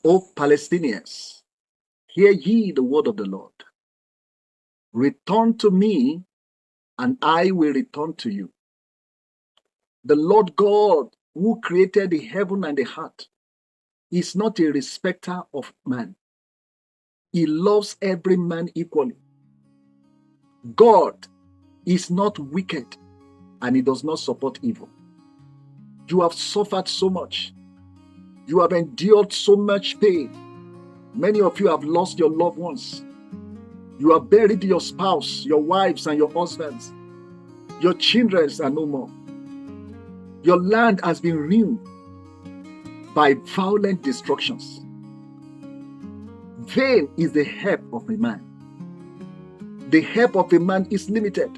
O Palestinians, hear ye the word of the Lord. Return to me, and I will return to you. The Lord God, who created the heaven and the earth, is not a respecter of man. He loves every man equally. God is not wicked, and he does not support evil. You have suffered so much. You have endured so much pain. Many of you have lost your loved ones. You have buried your spouse, your wives, and your husbands. Your children are no more. Your land has been ruined by violent destructions. Vain is the help of a man. The help of a man is limited.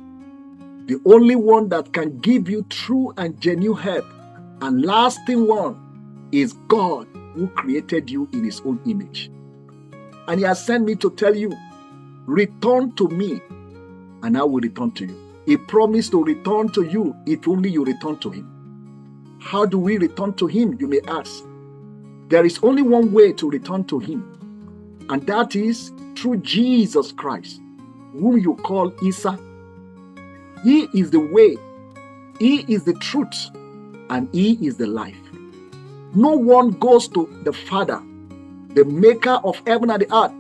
The only one that can give you true and genuine help and lasting one is God, who created you in his own image. And he has sent me to tell you, return to me, and I will return to you. He promised to return to you if only you return to him. How do we return to him, you may ask? There is only one way to return to him, and that is through Jesus Christ, whom you call Isa. He is the way, he is the truth, and he is the life. No one goes to the Father, the maker of heaven and the earth.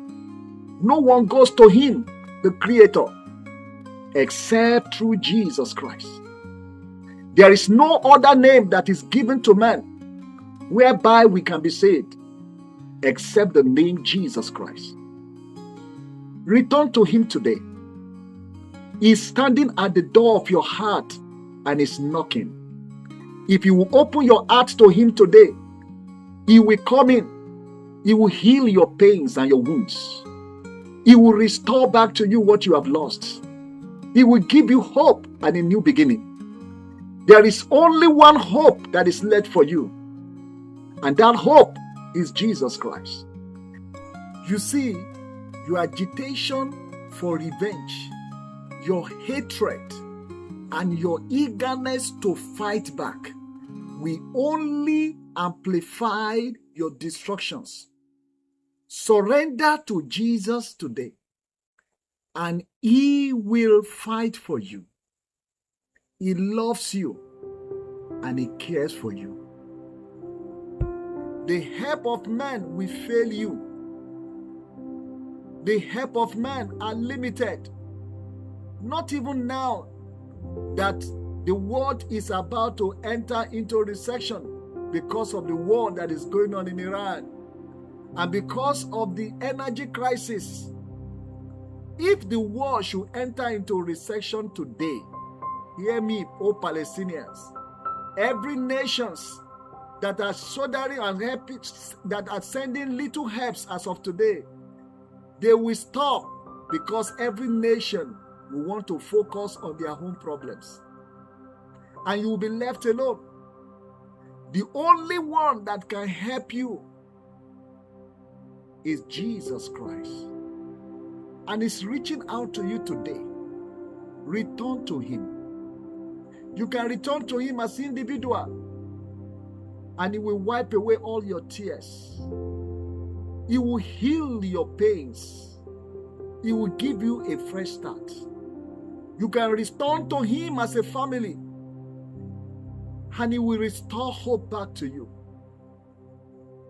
No one goes to him, the Creator, except through Jesus Christ. There is no other name that is given to man whereby we can be saved except the name Jesus Christ. Return to him today. He is standing at the door of your heart and is knocking. If you will open your heart to him today, he will come in. He will heal your pains and your wounds. He will restore back to you what you have lost. He will give you hope and a new beginning. There is only one hope that is left for you, and that hope is Jesus Christ. You see, your agitation for revenge, your hatred, and your eagerness to fight back will only amplify your destructions. Surrender to Jesus today, and he will fight for you. He loves you, and he cares for you. The help of man will fail you. The help of man are limited. Not even now that the world is about to enter into recession because of the war that is going on in Iran and because of the energy crisis. If the war should enter into recession today, hear me, O Palestinians, every nations that are soldering and helping, that are sending little helps as of today, they will stop because every nation will want to focus on their own problems. And you will be left alone. The only one that can help you is Jesus Christ. And he's reaching out to you today. Return to him. You can return to him as an individual, and he will wipe away all your tears. He will heal your pains. He will give you a fresh start. You can return to him as a family, and he will restore hope back to you.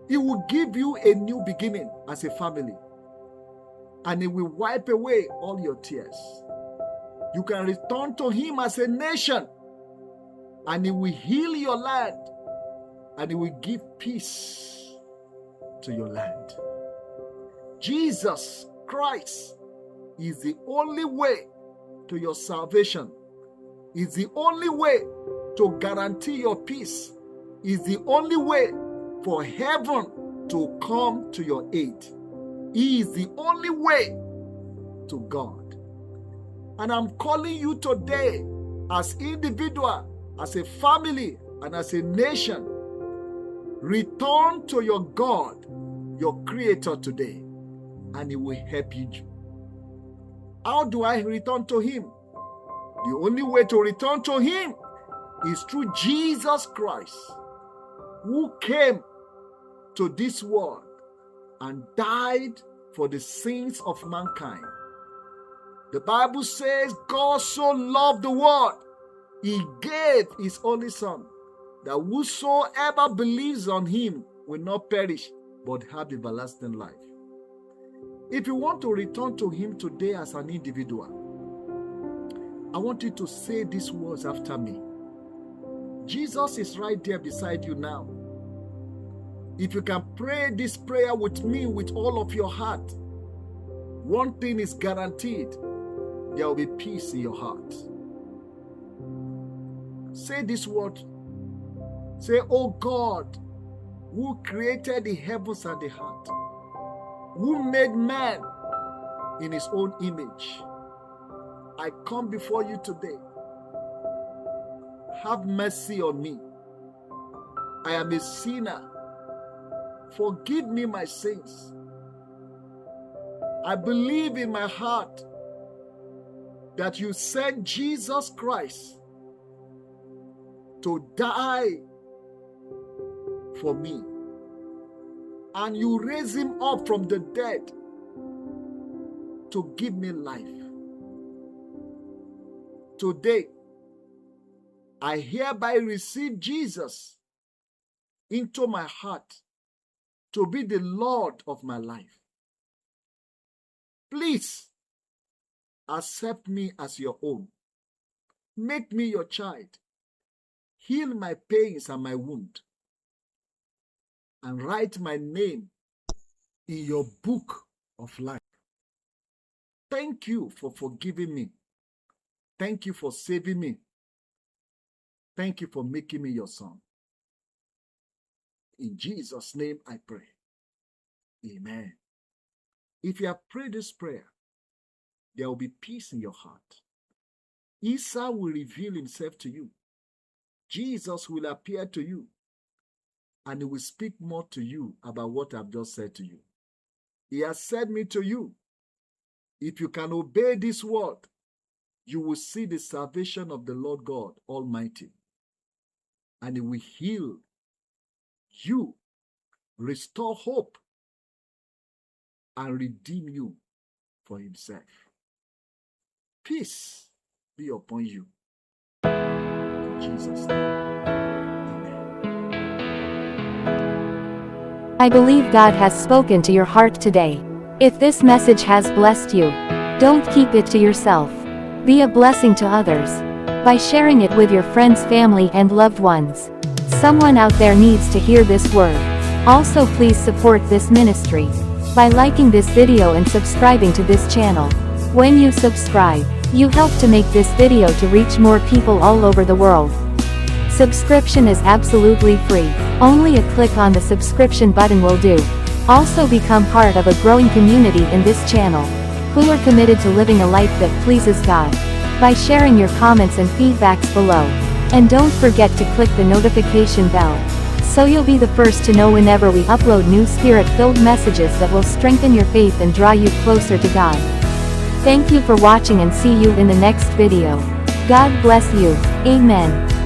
He will give you a new beginning as a family, and he will wipe away all your tears. You can return to him as a nation, and he will heal your land, and he will give peace to your land. Jesus Christ is the only way to your salvation. Is the only way to guarantee your peace. Is the only way for heaven to come to your aid. He is the only way to God. And I'm calling you today as individual, as a family, and as a nation. Return to your God, your Creator today, and he will help you. How do I return to him? The only way to return to him is through Jesus Christ, who came to this world and died for the sins of mankind. The Bible says God so loved the world, he gave his only son, that whosoever believes on him will not perish, but have everlasting life. If you want to return to him today as an individual, I want you to say these words after me. Jesus is right there beside you now. If you can pray this prayer with me with all of your heart, one thing is guaranteed: there will be peace in your heart. Say this word. Say, "Oh God, who created the heavens and the earth, who made man in his own image, I come before you today. Have mercy on me. I am a sinner. Forgive me my sins. I believe in my heart that you sent Jesus Christ to die for me, and you raised him up from the dead to give me life. Today, I hereby receive Jesus into my heart to be the Lord of my life. Please accept me as your own. Make me your child. Heal my pains and my wound, and write my name in your book of life. Thank you for forgiving me. Thank you for saving me. Thank you for making me your son. In Jesus' name I pray. Amen. If you have prayed this prayer, there will be peace in your heart. Isa will reveal himself to you. Jesus will appear to you, and he will speak more to you about what I've just said to you. He has said me to you. If you can obey this word, you will see the salvation of the Lord God Almighty, and he will heal you, restore hope, and redeem you for himself. Peace be upon you. In Jesus' name. I believe God has spoken to your heart today. If this message has blessed you, don't keep it to yourself. Be a blessing to others by sharing it with your friends, family, and loved ones. Someone out there needs to hear this word. Also, please support this ministry by liking this video and subscribing to this channel. When you subscribe, you help to make this video to reach more people all over the world. Subscription is absolutely free. Only a click on the subscription button will do. Also, become part of a growing community in this channel, who are committed to living a life that pleases God, by sharing your comments and feedbacks below. And don't forget to click the notification bell, so you'll be the first to know whenever we upload new spirit-filled messages that will strengthen your faith and draw you closer to God. Thank you for watching, and see you in the next video. God bless you. Amen.